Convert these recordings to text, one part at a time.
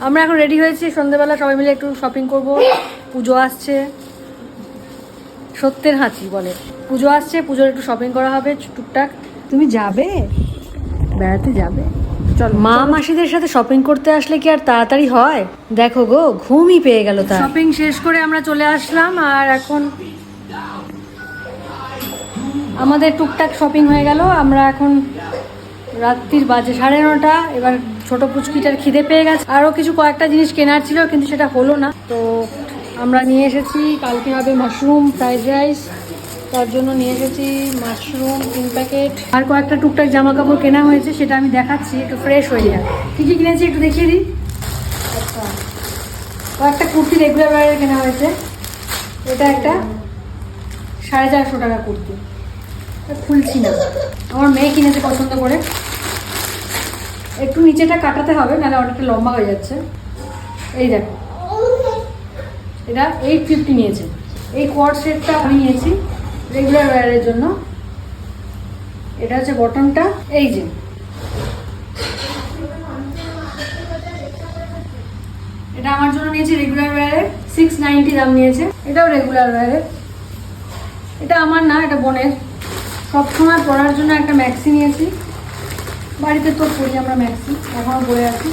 আমরা এখন রেডি হয়েছি, সন্ধ্যেবেলা সবাই মিলে একটু শপিং করব। পুজো আসছে, সত্যের হাঁচি বলে, পুজো আসছে, পুজোর একটু শপিং করা হবে টুকটাক। তুমি যাবে, বেড়াতে যাবে? চলো। মা মাসিদের সাথে শপিং করতে আসলে কি আর তাড়াতাড়ি হয়? দেখো গো, ঘুমই পেয়ে গেল। তার শপিং শেষ করে আমরা চলে আসলাম, আর এখন আমাদের টুকটাক শপিং হয়ে গেল। আমরা এখন রাত্রির বাজে 9:30। এবার ছোট পুচকিটার খিদে পেয়ে গেছে, আরও কিছু কয়েকটা জিনিস কেনার ছিল কিন্তু সেটা হলো না। তো আমরা নিয়ে এসেছি, কালকে হবে মাশরুম ফ্রাইড রাইস, তার জন্য নিয়ে এসেছি মাশরুম 3 প্যাকেট। আর কয়েকটা টুকটাক জামা কাপড় কেনা হয়েছে, সেটা আমি দেখাচ্ছি, একটু ফ্রেশ হয়ে যায়। কী কী কিনেছি একটু দেখিয়ে দিই। আচ্ছা, কয়েকটা কুর্তি রেগুলার ওয়্যারের কেনা হয়েছে। এটা একটা 450 টাকা কুর্তি, খুলছি না, আমার মেয়ে কিনেছে পছন্দ করে। একটু নিচেটা কাটাতে হবে, নাহলে অনেকটা লম্বা হয়ে যাচ্ছে। এই দেখো, এটা 850 নিয়েছে। এই কোয়ার্ড সেটটা আমি নিয়েছি রেগুলার ওয়্যারের জন্য। এটা হচ্ছে বটনটা, এই যে এটা আমার জন্য নিয়েছি রেগুলার ওয়্যারের, 690 দাম নিয়েছে। এটাও রেগুলার ওয়্যারের, এটা আমার না, এটা বোনের। সবসময় পরার জন্য একটা ম্যাক্সি নিয়েছি, বাড়িতে তো পরি আমরা ম্যাক্সি, এখনও পরে আছি।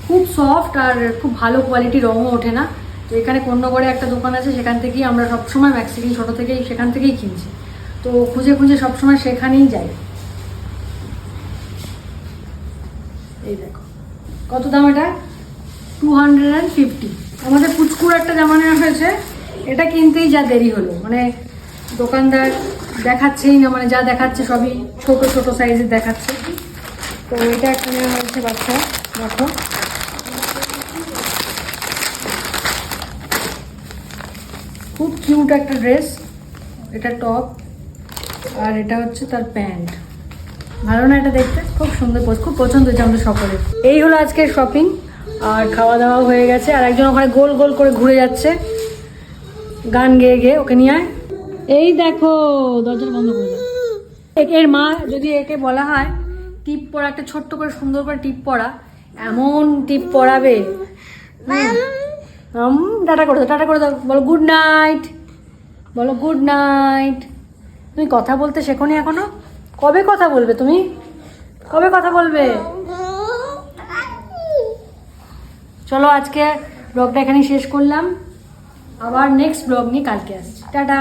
খুব সফট আর খুব ভালো কোয়ালিটি, রঙও ওঠে না। তো এখানে কন্যগড়ে একটা দোকান আছে, সেখান থেকেই আমরা সবসময় ম্যাক্সি কিনি, ছোটো থেকেই সেখান থেকেই কিনছি। তো খুঁজে খুঁজে সবসময় সেখানেই যাই। এই দেখো কত দাম, এটা 250। আমাদের পুচকুর একটা জামা নেওয়া হয়েছে, এটা কিনতেই যা দেরি হলো, মানে দোকানদার দেখাচ্ছেই না, মানে যা দেখাচ্ছে সবই ছোট ছোট সাইজের দেখাচ্ছে। তো এটা একটা নেওয়া হয়েছে বাচ্চা, দেখো খুব কিউট একটা ড্রেস। এটা টপ, আর এটা হচ্ছে তার প্যান্ট। ভালো না এটা দেখতে? খুব সুন্দর, খুব পছন্দ হয়েছে আমাদের সকলের। এই হলো আজকের শপিং, আর খাওয়া দাওয়া হয়ে গেছে। আর একজন ওখানে গোল গোল করে ঘুরে যাচ্ছে গান গেয়ে গেয়ে, ওকে নিয়ে আয়। এই দেখো, দরজা বন্ধ করে দাও। এর মা যদি একে বলা হয় টিপ পরা, একটা ছোট্ট করে সুন্দর করে টিপ পরা, এমন টিপ পরাবে। টাটা করে দাও, টাটা করে দাও, বলো গুড নাইট, বলো গুড নাইট। তুমি কথা বলতে শেখোনি এখনো? কবে কথা বলবে তুমি? কবে কথা বলবে? চলো, আজকে ব্লগটা এখানেই শেষ করলাম, আবার নেক্সট ব্লগ নিয়ে কালকে আসছি। টাটা।